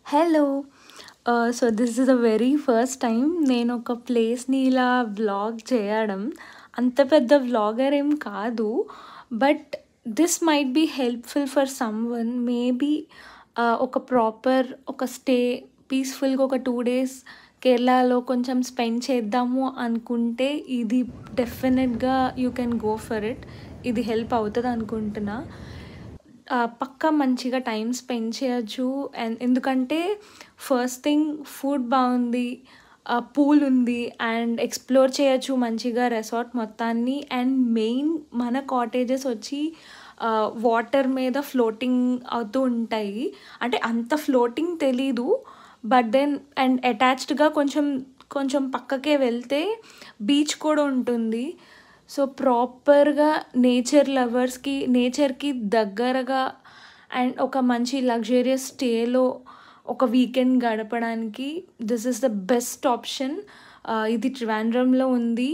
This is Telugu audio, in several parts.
Hello. So this is the very first time నేను ఒక ప్లేస్‌ని ఇలా వ్లాగ్ చేయడం. అంత పెద్ద వ్లాగర్ ఏం కాదు. But this might be helpful for someone. Maybe ఒక ప్రాపర్ ఒక స్టే పీస్‌ఫుల్‌గా ఒక 2 డేస్ కేరళలో కొంచెం స్పెండ్ చేద్దాము అనుకుంటే ఇది డెఫినెట్‌గా you can go for it. ఇది హెల్ప్ అవుతది అనుకుంటున్నా. పక్కా మంచిగా టైం స్పెండ్ చేయొచ్చు. అండ్ ఎందుకంటే ఫస్ట్ థింగ్ ఫుడ్ బాగుంది, పూల్ ఉంది అండ్ ఎక్స్‌ప్లోర్ చేయొచ్చు మంచిగా రెసార్ట్ మొత్తాన్ని. అండ్ మెయిన్ మన కాటేజెస్ వచ్చి వాటర్ మీద ఫ్లోటింగ్ అవుతూ ఉంటాయి. అంటే అంత ఫ్లోటింగ్ తెలీదు. బట్ దెన్ అండ్ అటాచ్డ్‌గా కొంచెం కొంచెం పక్కకే వెళ్తే బీచ్ కూడా ఉంటుంది. సో ప్రాపర్‌గా నేచర్ లవర్స్‌కి నేచర్‌కి దగ్గరగా అండ్ ఒక మంచి లగ్జూరియస్ స్టేలో ఒక వీకెండ్ గడపడానికి this is the best option. ఇది ట్రివాండ్రంలో ఉంది.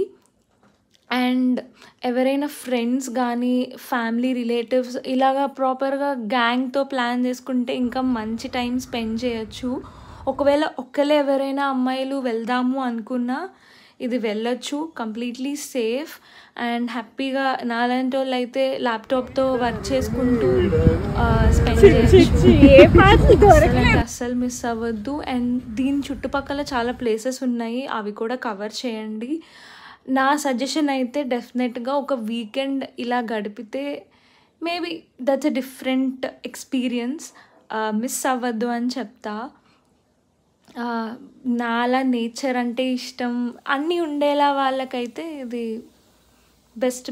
అండ్ ఎవరైనా ఫ్రెండ్స్ గానీ, ఫ్యామిలీ రిలేటివ్స్ ఇలాగా ప్రాపర్‌గా గ్యాంగ్‌తో ప్లాన్ చేసుకుంటే ఇంకా మంచి టైం స్పెండ్ చేయొచ్చు. ఒకవేళ ఒక్కళ్ళే ఎవరైనా అమ్మాయిలు వెళ్దాము అనుకున్నా ఇది వెళ్ళొచ్చు. కంప్లీట్‌లీ సేఫ్ అండ్ హ్యాపీగా నాలాంటోళ్ళైతే ల్యాప్‌టాప్‌తో వర్క్ చేసుకుంటూ స్పెండ్ చేయొచ్చు. అస్సలు మిస్ అవ్వద్దు. అండ్ దీని చుట్టుపక్కల చాలా ప్లేసెస్ ఉన్నాయి. అవి కూడా కవర్ చేయండి. నా సజెషన్ అయితే డెఫినెట్‌గా ఒక వీకెండ్ ఇలా గడిపితే maybe that's a different experience. Miss అవ్వద్దు అని చెప్తా. నాలా నేచర్ అంటే ఇష్టం అన్నీ ఉండేలా వాళ్ళకైతే ఇది బెస్ట్